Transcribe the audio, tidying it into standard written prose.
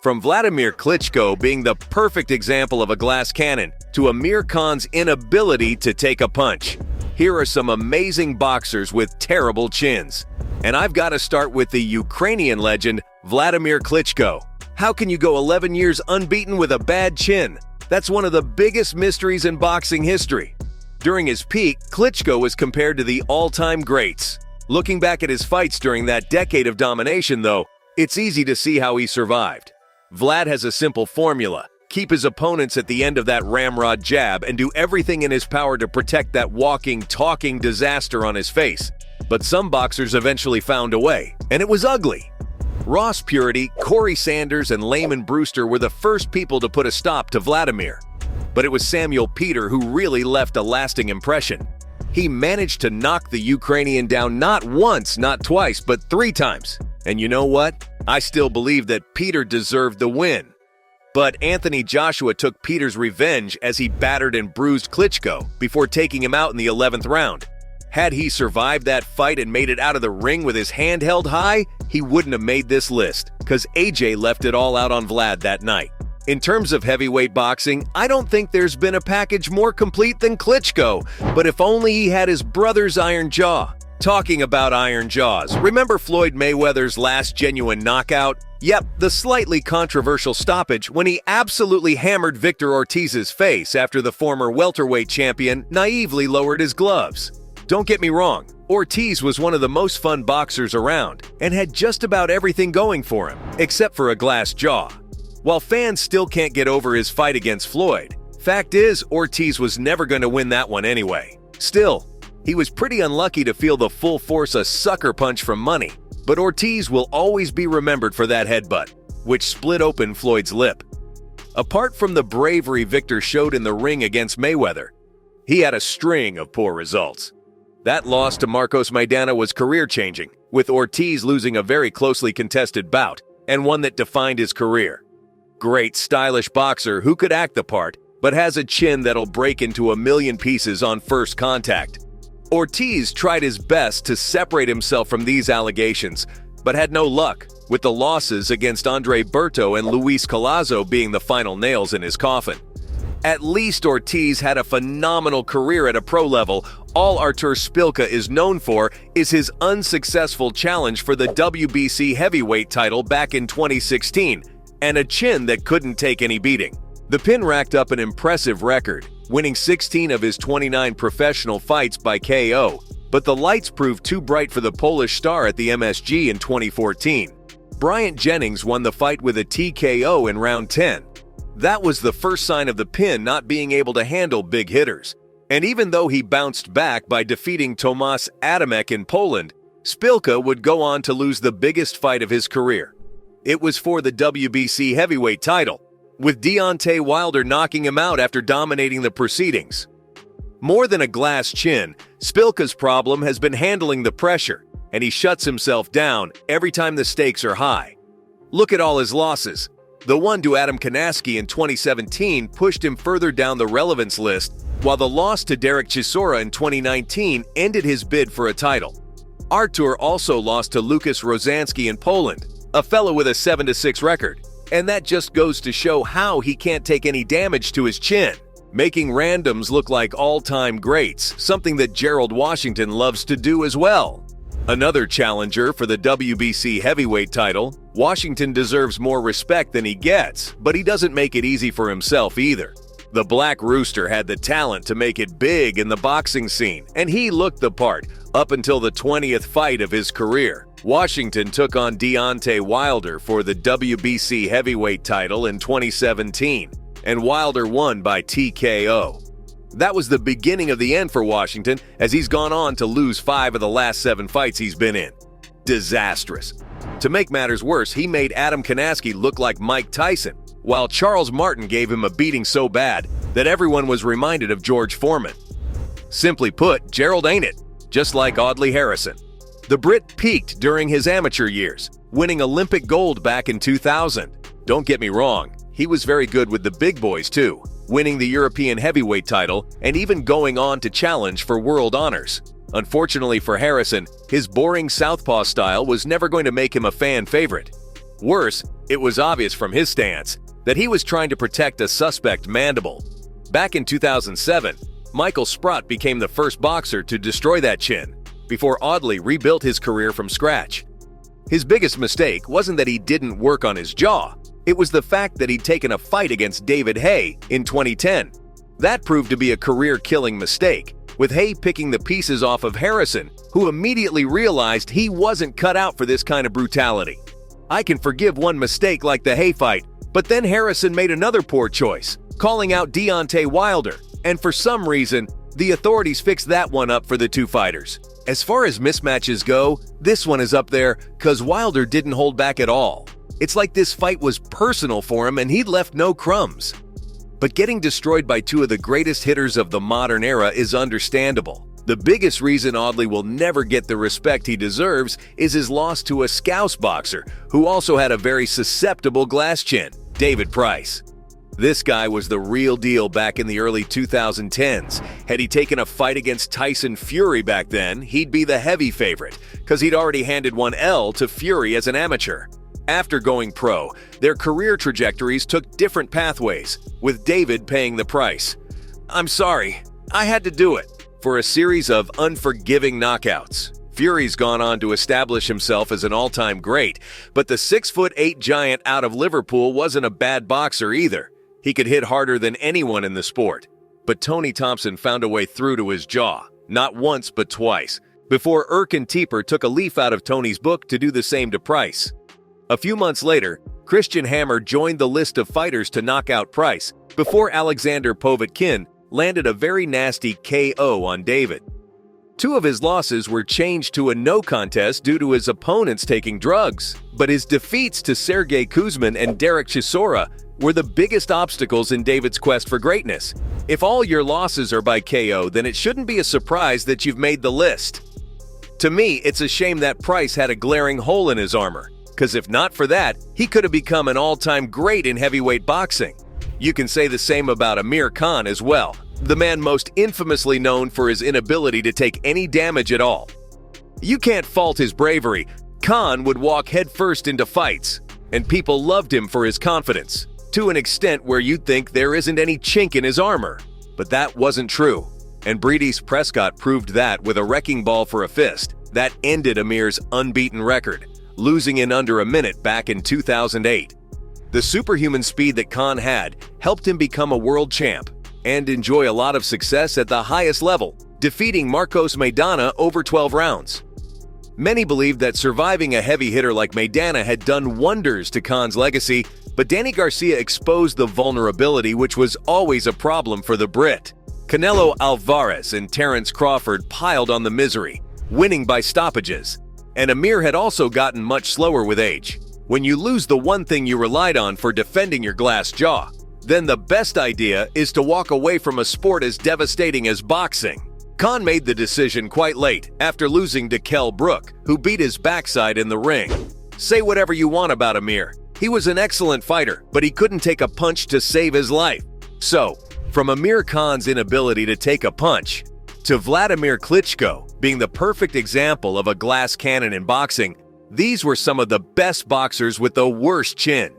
From Vladimir Klitschko being the perfect example of a glass cannon to Amir Khan's inability to take a punch, here are some amazing boxers with terrible chins. And I've got to start with the Ukrainian legend, Vladimir Klitschko. How can you go 11 years unbeaten with a bad chin? That's one of the biggest mysteries in boxing history. During his peak, Klitschko was compared to the all-time greats. Looking back at his fights during that decade of domination, though, it's easy to see how he survived. Vlad has a simple formula: keep his opponents at the end of that ramrod jab and do everything in his power to protect that walking, talking disaster on his face. But some boxers eventually found a way, and it was ugly. Ross Purity, Corey Sanders, and Layman Brewster were the first people to put a stop to Vladimir. But it was Samuel Peter who really left a lasting impression. He managed to knock the Ukrainian down not once, not twice, but 3 times. And you know what? I still believe that Peter deserved the win. But Anthony Joshua took Peter's revenge as he battered and bruised Klitschko before taking him out in the 11th round. Had he survived that fight and made it out of the ring with his hand held high, he wouldn't have made this list, because AJ left it all out on Vlad that night. In terms of heavyweight boxing, I don't think there's been a package more complete than Klitschko, but if only he had his brother's iron jaw. Talking about iron jaws, remember Floyd Mayweather's last genuine knockout? Yep, the slightly controversial stoppage when he absolutely hammered Victor Ortiz's face after the former welterweight champion naively lowered his gloves. Don't get me wrong, Ortiz was one of the most fun boxers around and had just about everything going for him, except for a glass jaw. While fans still can't get over his fight against Floyd, fact is Ortiz was never going to win that one anyway. Still, he was pretty unlucky to feel the full force of sucker punch from Money, but Ortiz will always be remembered for that headbutt, which split open Floyd's lip. Apart from the bravery Victor showed in the ring against Mayweather, he had a string of poor results. That loss to Marcos Maidana was career-changing, with Ortiz losing a very closely contested bout, and one that defined his career. Great, stylish boxer who could act the part, but has a chin that'll break into a million pieces on first contact. Ortiz tried his best to separate himself from these allegations, but had no luck, with the losses against Andre Berto and Luis Collazo being the final nails in his coffin. At least Ortiz had a phenomenal career at a pro level. All Artur Szpilka is known for is his unsuccessful challenge for the WBC heavyweight title back in 2016, and a chin that couldn't take any beating. The Pin racked up an impressive record, winning 16 of his 29 professional fights by KO, but the lights proved too bright for the Polish star at the MSG in 2014. Bryant Jennings won the fight with a TKO in round 10. That was the first sign of the Pin not being able to handle big hitters. And even though he bounced back by defeating Tomasz Adamek in Poland, Szpilka would go on to lose the biggest fight of his career. It was for the WBC heavyweight title, with Deontay Wilder knocking him out after dominating the proceedings. More than a glass chin, Szpilka's problem has been handling the pressure, and he shuts himself down every time the stakes are high. Look at all his losses. The one to Adam Konaski in 2017 pushed him further down the relevance list, while the loss to Derek Chisora in 2019 ended his bid for a title. Artur also lost to Lukasz Rozanski in Poland, a fellow with a 7-6 record. And that just goes to show how he can't take any damage to his chin, making randoms look like all-time greats, something that Gerald Washington loves to do as well. Another challenger for the WBC heavyweight title, Washington deserves more respect than he gets, but he doesn't make it easy for himself either. The Black Rooster had the talent to make it big in the boxing scene, and he looked the part up until the 20th fight of his career. Washington took on Deontay Wilder for the WBC heavyweight title in 2017, and Wilder won by TKO. That was the beginning of the end for Washington, as he's gone on to lose 5 of the last 7 fights he's been in. Disastrous. To make matters worse, he made Adam Konaski look like Mike Tyson, while Charles Martin gave him a beating so bad that everyone was reminded of George Foreman. Simply put, Gerald ain't it, just like Audley Harrison. The Brit peaked during his amateur years, winning Olympic gold back in 2000. Don't get me wrong, he was very good with the big boys too, winning the European heavyweight title and even going on to challenge for world honors. Unfortunately for Harrison, his boring southpaw style was never going to make him a fan favorite. Worse, it was obvious from his stance that he was trying to protect a suspect mandible. Back in 2007, Michael Sprott became the first boxer to destroy that chin, before Audley rebuilt his career from scratch. His biggest mistake wasn't that he didn't work on his jaw, it was the fact that he'd taken a fight against David Haye in 2010. That proved to be a career-killing mistake, with Haye picking the pieces off of Harrison, who immediately realized he wasn't cut out for this kind of brutality. I can forgive one mistake like the Haye fight, but then Harrison made another poor choice, calling out Deontay Wilder, and for some reason, the authorities fixed that one up for the two fighters. As far as mismatches go, this one is up there because Wilder didn't hold back at all. It's like this fight was personal for him and he'd left no crumbs. But getting destroyed by two of the greatest hitters of the modern era is understandable. The biggest reason Audley will never get the respect he deserves is his loss to a Scouse boxer who also had a very susceptible glass chin, David Price. This guy was the real deal back in the early 2010s. Had he taken a fight against Tyson Fury back then, he'd be the heavy favorite, because he'd already handed one L to Fury as an amateur. After going pro, their career trajectories took different pathways, with David paying the price. I'm sorry, I had to do it. For a series of unforgiving knockouts, Fury's gone on to establish himself as an all-time great, but the 6'8" giant out of Liverpool wasn't a bad boxer either. He could hit harder than anyone in the sport. But Tony Thompson found a way through to his jaw, not once but twice, before Erkan Teper took a leaf out of Tony's book to do the same to Price. A few months later, Christian Hammer joined the list of fighters to knock out Price, before Alexander Povetkin landed a very nasty KO on David. Two of his losses were changed to a no contest due to his opponents taking drugs, but his defeats to Sergey Kuzmin and Derek Chisora were the biggest obstacles in David's quest for greatness. If all your losses are by KO, then it shouldn't be a surprise that you've made the list. To me, it's a shame that Price had a glaring hole in his armor, because if not for that, he could have become an all-time great in heavyweight boxing. You can say the same about Amir Khan as well, the man most infamously known for his inability to take any damage at all. You can't fault his bravery. Khan would walk headfirst into fights, and people loved him for his confidence, to an extent where you'd think there isn't any chink in his armor. But that wasn't true, and Breedis Prescott proved that with a wrecking ball for a fist that ended Amir's unbeaten record, losing in under a minute back in 2008. The superhuman speed that Khan had helped him become a world champ and enjoy a lot of success at the highest level, defeating Marcos Maidana over 12 rounds. Many believed that surviving a heavy hitter like Maidana had done wonders to Khan's legacy, but Danny Garcia exposed the vulnerability which was always a problem for the Brit. Canelo Alvarez and Terence Crawford piled on the misery, winning by stoppages. And Amir had also gotten much slower with age. When you lose the one thing you relied on for defending your glass jaw, then the best idea is to walk away from a sport as devastating as boxing. Khan made the decision quite late, after losing to Kell Brook, who beat his backside in the ring. Say whatever you want about Amir. He was an excellent fighter, but he couldn't take a punch to save his life. So, from Amir Khan's inability to take a punch, to Vladimir Klitschko being the perfect example of a glass cannon in boxing, these were some of the best boxers with the worst chin.